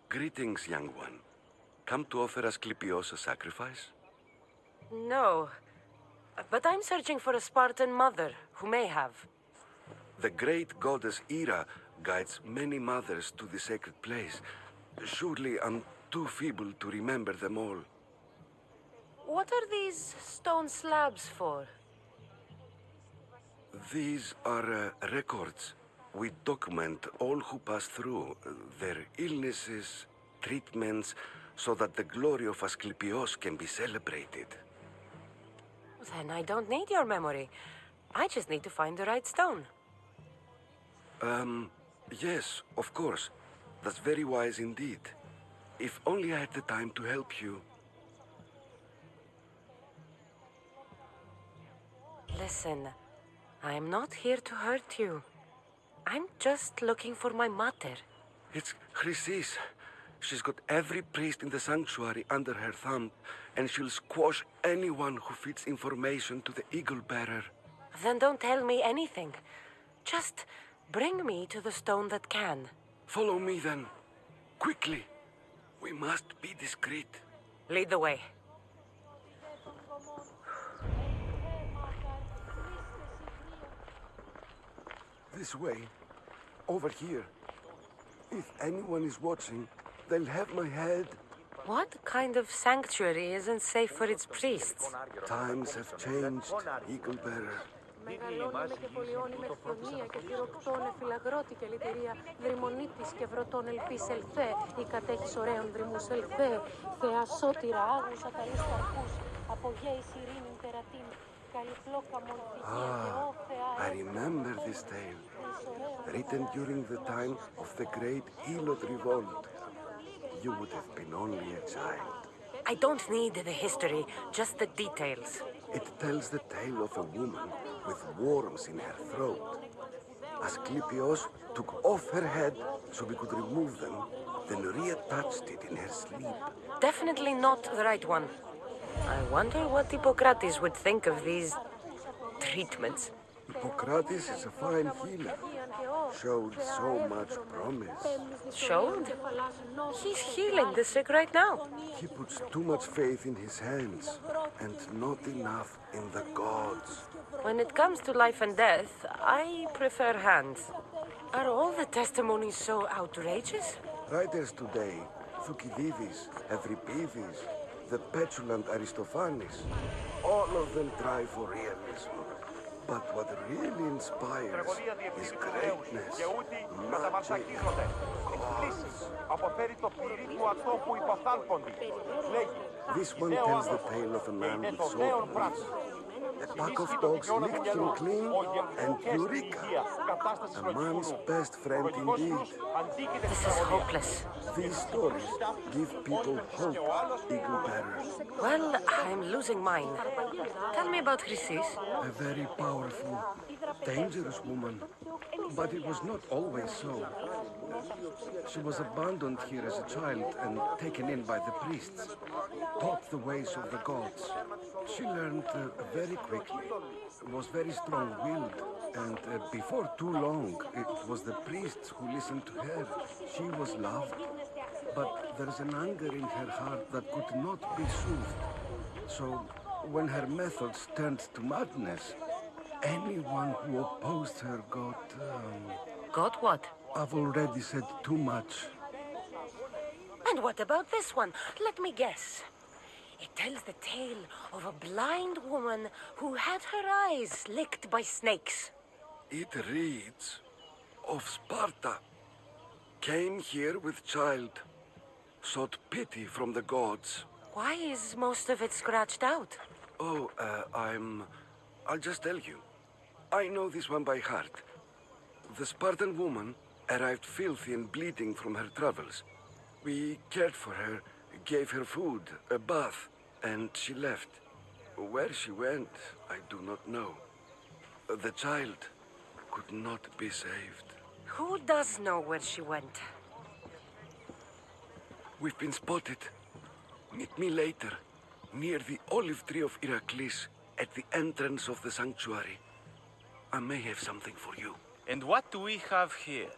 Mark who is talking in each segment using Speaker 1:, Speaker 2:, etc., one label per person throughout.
Speaker 1: Greetings, young one. Come to offer Asclepios a sacrifice?
Speaker 2: No, but I'm searching for a Spartan mother who may have.
Speaker 1: The great goddess Hera guides many mothers to the sacred place. Surely I'm too feeble to remember them all.
Speaker 2: What are these stone slabs for?
Speaker 1: These are records. We document all who pass through, their illnesses, treatments, so that the glory of Asclepios can be celebrated.
Speaker 2: Then I don't need your memory. I just need to find the right stone.
Speaker 1: Yes, of course. That's very wise indeed. If only I had the time to help you.
Speaker 2: Listen, I'm not here to hurt you. I'm just looking for my mother.
Speaker 1: It's Chrysis. She's got every priest in the sanctuary under her thumb, and she'll squash anyone who feeds information to the eagle bearer.
Speaker 2: Then don't tell me anything. Just bring me to the stone that can.
Speaker 1: Follow me then. Quickly. We must be discreet.
Speaker 2: Lead the way.
Speaker 1: This way. Over here. If anyone is watching, they'll have my head.
Speaker 2: What kind of sanctuary isn't safe for its priests?
Speaker 1: Times have changed, eagle bearer.
Speaker 3: Μεγαλώνουμε και πολιώνει με χθονία και θυροκτώνε φυλαγρότικη αλητερία. Δρυμονίτης και βροτών ελπίς ελθέ, η κατέχεις ωραίων δρυμούς ελθέ. Θεά σώτηρα άγους αταλείς καρπούς, απογέης ειρήνην τερατήν, καλυφλόκα μορφηγία και ώ θεά.
Speaker 1: I remember this tale, written during the time of the great Elot revolt. You would have been only a child.
Speaker 2: I don't need the history, just the details.
Speaker 1: It tells the tale of a woman with worms in her throat. Asclepios took off her head so we could remove them, then reattached it in her sleep.
Speaker 2: Definitely not the right one. I wonder what Hippocrates would think of these treatments.
Speaker 1: Hippocrates is a fine healer. Showed so much promise.
Speaker 2: Showed? He's healing the sick right now.
Speaker 1: He puts too much faith in his hands and not enough in the gods.
Speaker 2: When it comes to life and death, I prefer hands. Are all the testimonies so outrageous?
Speaker 1: Writers today, Thucydides, Euripides, the petulant Aristophanes, all of them try for realism. But what really inspires is greatness, magic, gods. This one tells the tale of a man with swords. A pack of dogs licked him clean, and Eureka, a man's best friend indeed.
Speaker 2: This is hopeless.
Speaker 1: These stories give people hope, eagle bearers.
Speaker 2: Well, I'm losing mine. Tell me about Chrysis.
Speaker 1: A very powerful, dangerous woman. But it was not always so. She was abandoned here as a child and taken in by the priests, taught the ways of the gods. She learned very quickly, was very strong-willed, and before too long, it was the priests who listened to her. She was loved, but there's an anger in her heart that could not be soothed. So, when her methods turned to madness, anyone who opposed her got...
Speaker 2: Got what?
Speaker 1: I've already said too much.
Speaker 2: And what about this one? Let me guess. It tells the tale of a blind woman who had her eyes licked by snakes.
Speaker 1: It reads of Sparta. Came here with child, sought pity from the gods.
Speaker 2: Why is most of it scratched out?
Speaker 1: Oh, I'll just tell you. I know this one by heart. The Spartan woman arrived filthy and bleeding from her travels. We cared for her, gave her food, a bath, and she left. Where she went, I do not know. The child could not be saved.
Speaker 2: Who does know where she went?
Speaker 1: We've been spotted. Meet me later, near the olive tree of Iraklis, at the entrance of the sanctuary. I may have something for you.
Speaker 4: And what do we have here?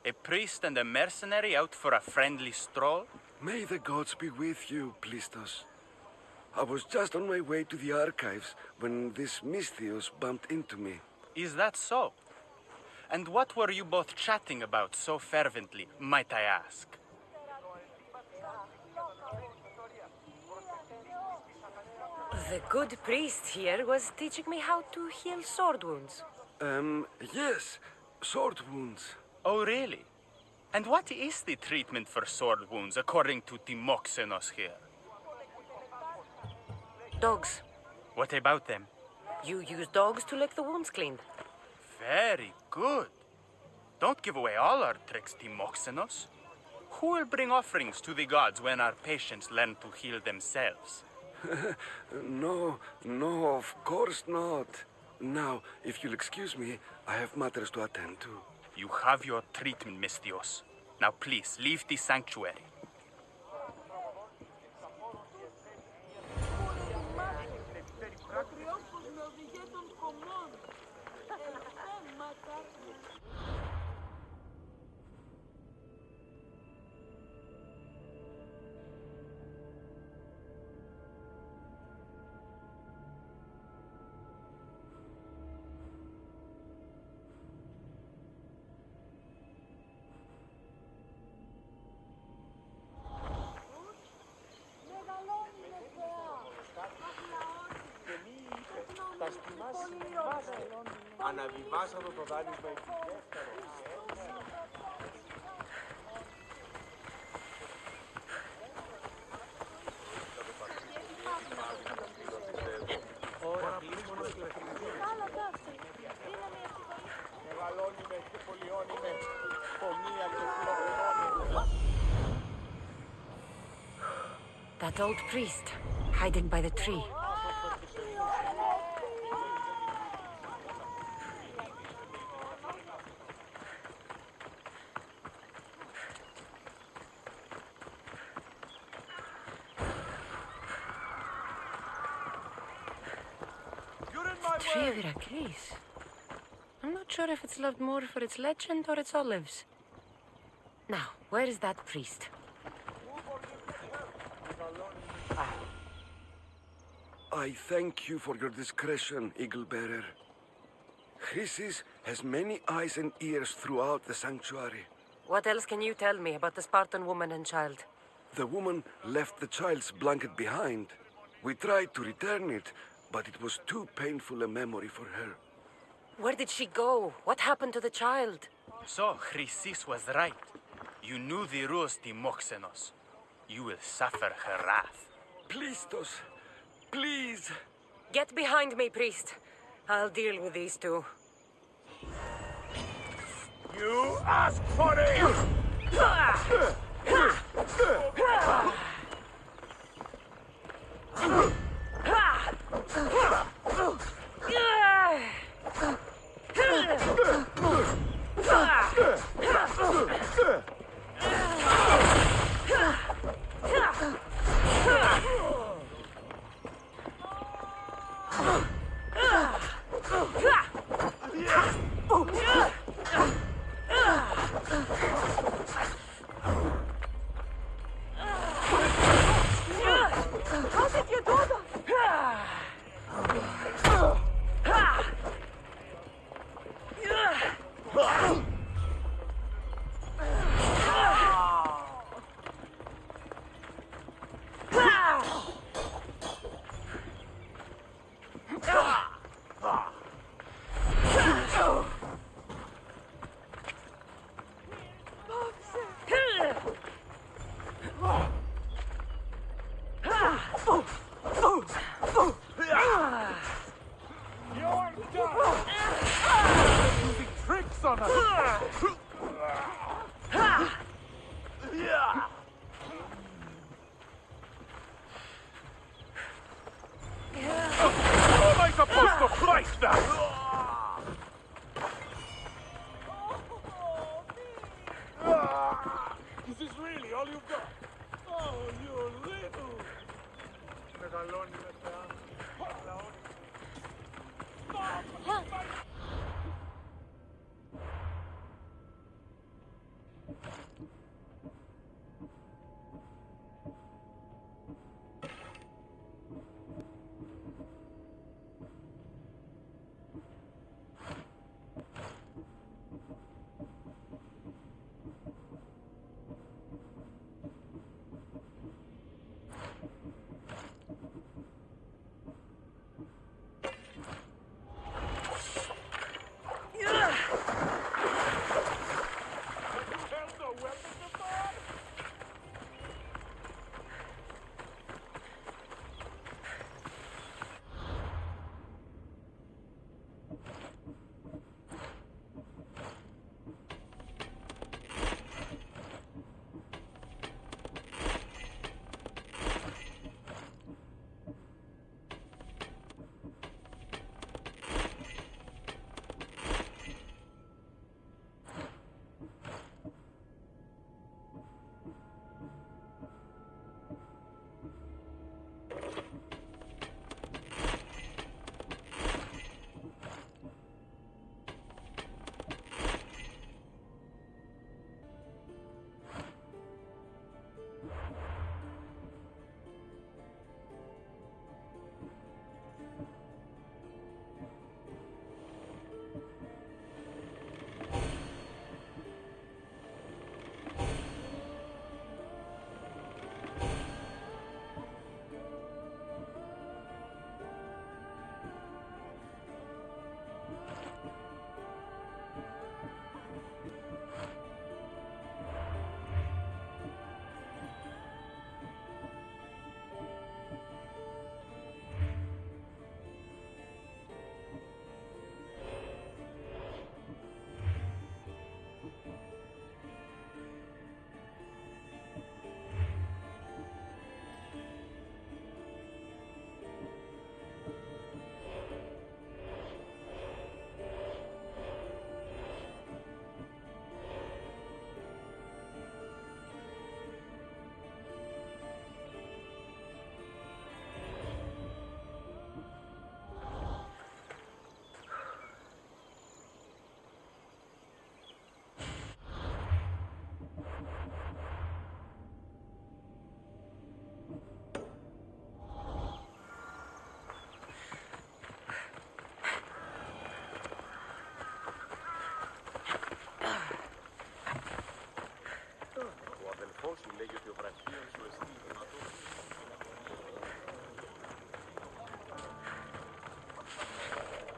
Speaker 4: A priest and a mercenary out for a friendly stroll?
Speaker 1: May the gods be with you, Plistos. I was just on my way to the archives when this Misthios bumped into me.
Speaker 4: Is that so? And what were you both chatting about so fervently, might I ask?
Speaker 2: The good priest here was teaching me how to heal sword wounds.
Speaker 1: Yes, sword wounds.
Speaker 4: Oh, really? And what is the treatment for sword wounds, according to Timoxenos here?
Speaker 2: Dogs.
Speaker 4: What about them?
Speaker 2: You use dogs to lick the wounds clean.
Speaker 4: Very good. Don't give away all our tricks, Timoxenos. Who will bring offerings to the gods when our patients learn to heal themselves?
Speaker 1: No, of course not. Now, if you'll excuse me, I have matters to attend to.
Speaker 4: You have your treatment, Misthios. Now please, leave the sanctuary.
Speaker 5: Αναβιβάσαμε το δάνεισμα εκεί. Μεγαλώνει με και πολιώνει με πονία και φιλοχρονώνει.
Speaker 2: That old priest, hiding by the tree. Tree of Iraklis. I'm not sure if it's loved more for its legend or its olives. Now, where is that priest?
Speaker 1: I thank you for your discretion, Eagle Bearer. Chrysis has many eyes and ears throughout the sanctuary.
Speaker 2: What else can you tell me about the Spartan woman and child?
Speaker 1: The woman left the child's blanket behind. We tried to return it, but it was too painful a memory for her.
Speaker 2: Where did she go? What happened to the child?
Speaker 4: So, Chrysis was right. You knew the rules, Timoxenos. You will suffer her wrath.
Speaker 1: Plistos, please!
Speaker 2: Get behind me, priest. I'll deal with these two.
Speaker 5: You ask for it!
Speaker 2: How did you do that?
Speaker 5: son of a... How am I supposed to fight that? Is this really all you've got? Oh, you little... Μεγαλώνει με θεά.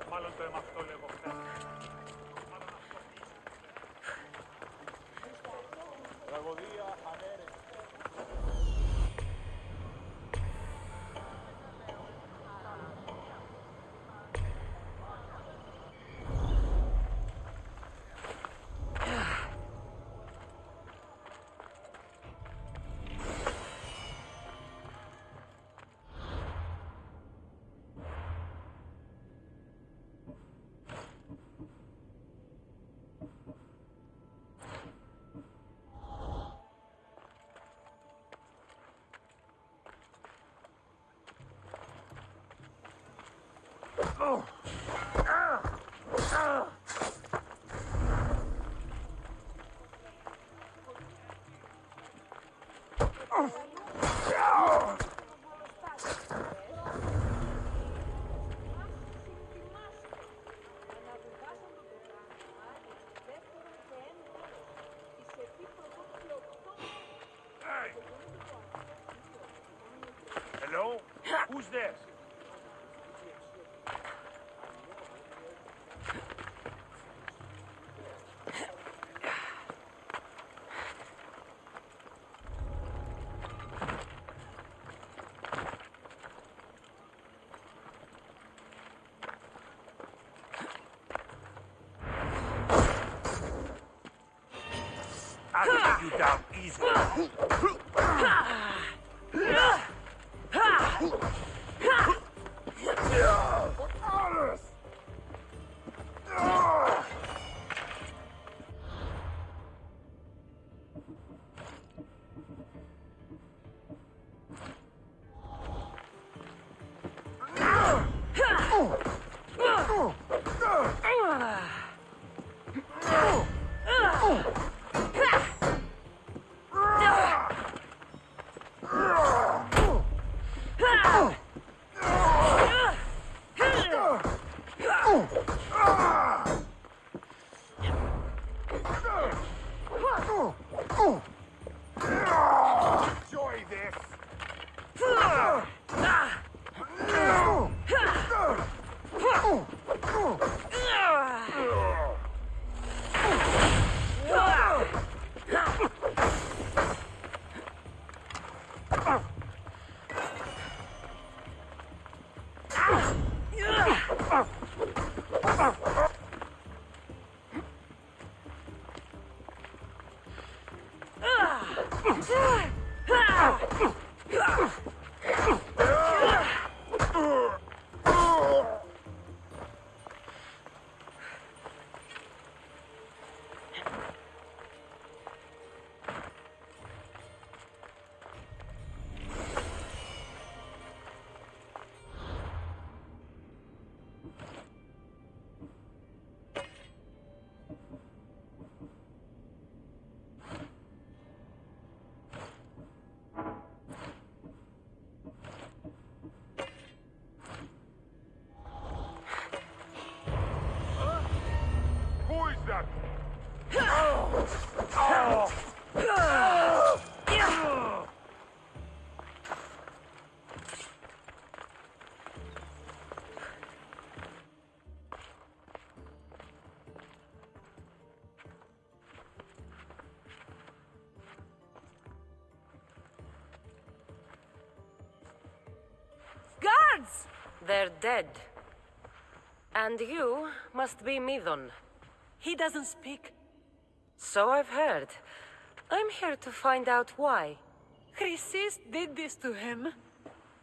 Speaker 5: Μάλλον το έμαθα αυτό λέγω χθες. Τραγωδία ανέρετη. Hello? Who's there? you down easy. Enjoy this. Who is that?
Speaker 2: Guards! They're dead. And you must be Midon.
Speaker 3: He doesn't speak.
Speaker 2: So I've heard. I'm here to find out why.
Speaker 3: Chrysis did this to him.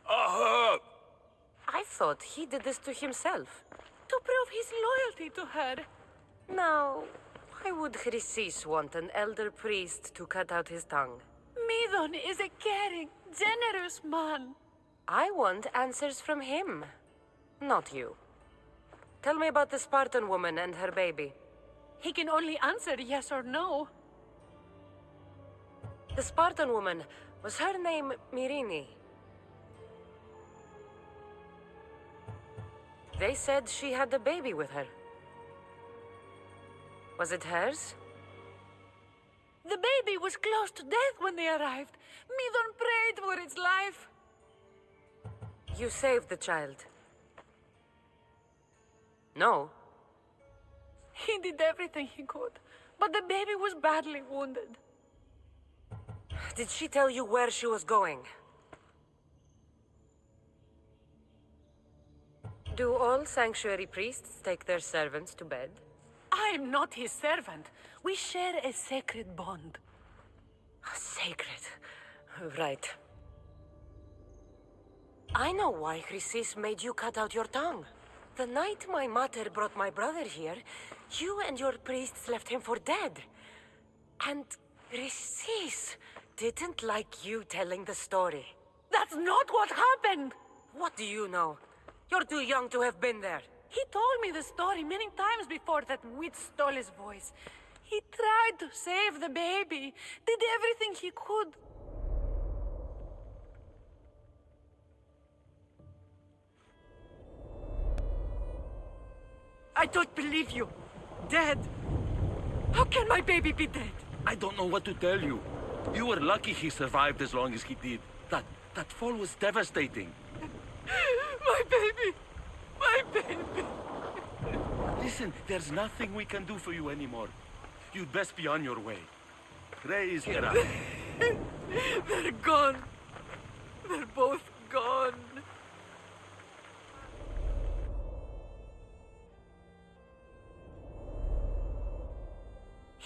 Speaker 2: I thought he did this to himself.
Speaker 3: To prove his loyalty to her.
Speaker 2: Now, why would Chrysis want an elder priest to cut out his tongue?
Speaker 3: Midon is a caring, generous man.
Speaker 2: I want answers from him, not you. Tell me about the Spartan woman and her baby.
Speaker 3: He can only answer yes or no.
Speaker 2: The Spartan woman, was her name Myrine? They said she had a baby with her. Was it hers?
Speaker 3: The baby was close to death when they arrived. Midon prayed for its life.
Speaker 2: You saved the child. No.
Speaker 3: He did everything he could, but the baby was badly wounded.
Speaker 2: Did she tell you where she was going? Do all sanctuary priests take their servants to bed?
Speaker 3: I am not his servant. We share a sacred bond.
Speaker 2: Sacred. Right. I know why Chrysis made you cut out your tongue. The night my mater brought my brother here, you and your priests left him for dead. And Chrysis didn't like you telling the story.
Speaker 3: That's not what happened!
Speaker 2: What do you know? You're too young to have been there.
Speaker 3: He told me the story many times before that witch stole his voice. He tried to save the baby, did everything he could. I don't believe you. Dead. How can my baby be dead?
Speaker 6: I don't know what to tell you. You were lucky he survived as long as he did. That fall was devastating.
Speaker 3: My baby! My baby!
Speaker 6: Listen, there's nothing we can do for you anymore. You'd best be on your way. Ray is here.
Speaker 3: They're gone. They're both gone.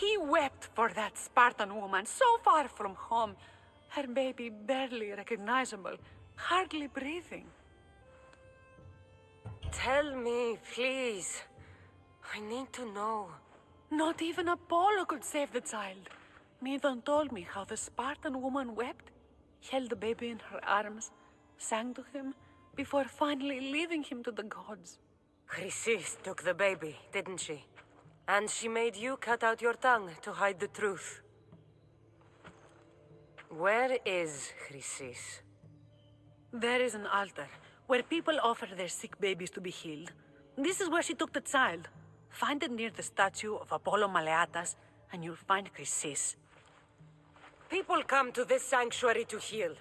Speaker 7: He wept for that Spartan woman so far from home. Her baby barely recognizable, hardly breathing.
Speaker 2: Tell me, please. I need to know.
Speaker 7: Not even Apollo could save the child. Medon told me how the Spartan woman wept, held the baby in her arms, sang to him, before finally leaving him to the gods.
Speaker 2: Chrysis took the baby, didn't she? And she made you cut out your tongue to hide the truth. Where is Chrysis?
Speaker 7: There is an altar where people offer their sick babies to be healed. This is where she took the child. Find it near the statue of Apollo Maleatas, and you'll find Chrysis.
Speaker 2: People come to this sanctuary to heal,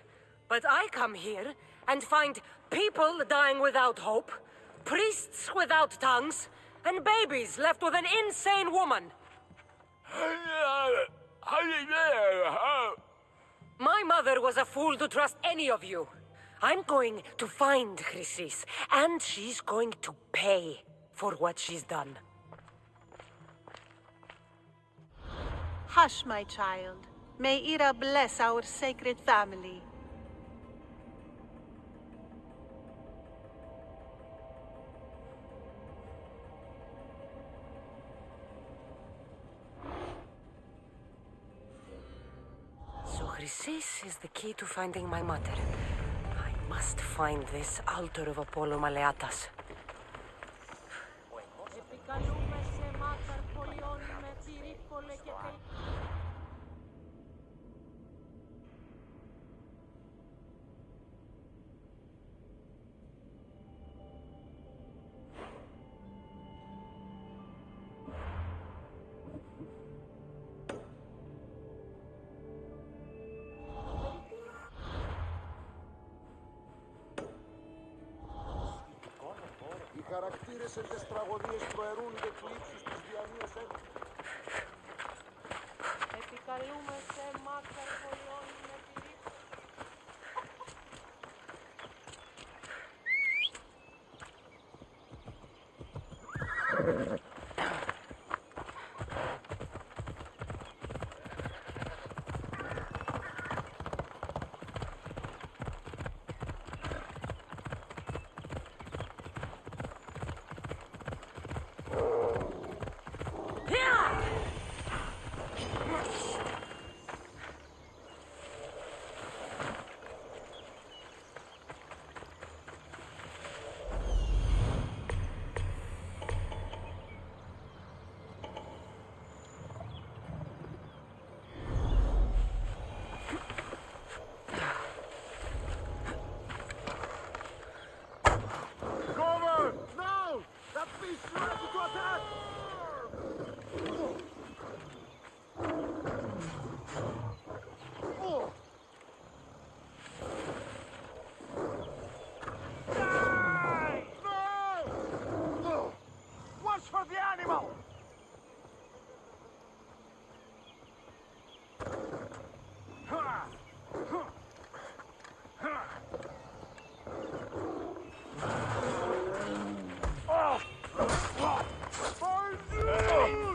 Speaker 2: but I come here and find people dying without hope, priests without tongues, and babies left with an insane woman. My mother was a fool to trust any of you. I'm going to find Chrysis, and she's going to pay for what she's done.
Speaker 8: Hush, my child. May Ira bless our sacred family.
Speaker 2: So Chrysis is the key to finding my mother. I must find this altar of Apollo Maleatas.
Speaker 3: Επικαλούμε σε μάκαρ πολιών με πυρίκολε και
Speaker 5: Οι χαρακτήρες εν τες τραγωδίες προαιρούνται του ύψους της διανοίας έργου.
Speaker 3: επικαλούμε σε μάκαρ πολιών με πυρίκολε.
Speaker 5: Cover! Now! That beast is ready to attack! Die! No! Watch for the animal!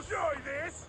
Speaker 5: Enjoy this!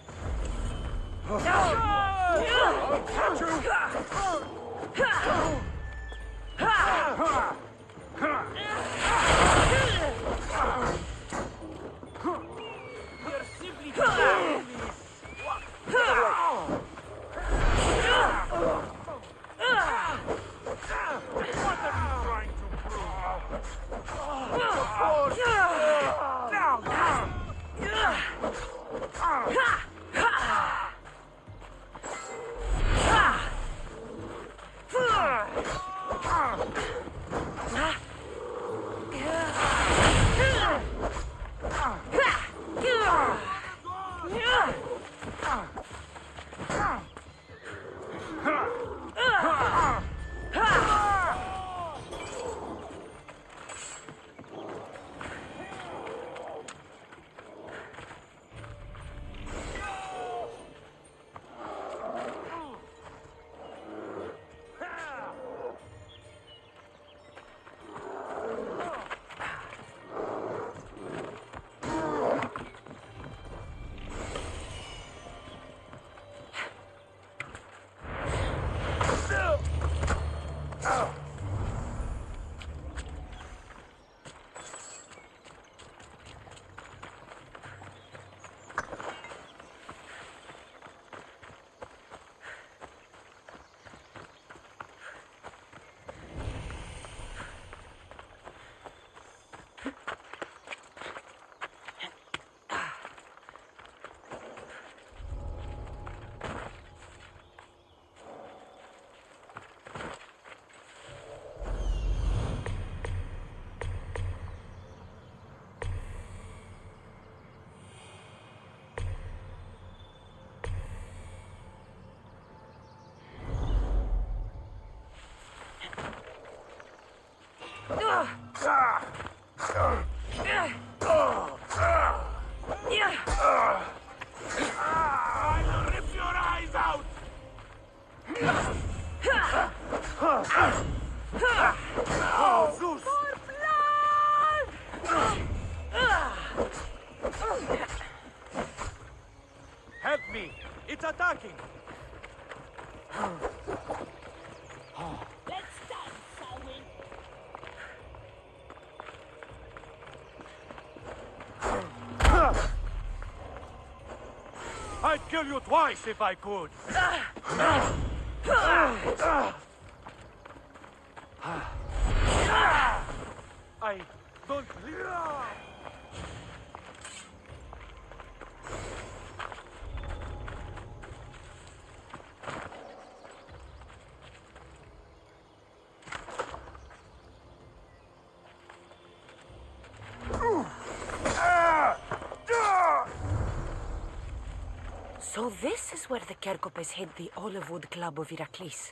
Speaker 5: It's attacking!
Speaker 9: Let's dance, shall we?
Speaker 5: I'd kill you twice if I could! I don't...
Speaker 2: So this is where the Kerkopes hid the Olive Wood Club of Iraklis.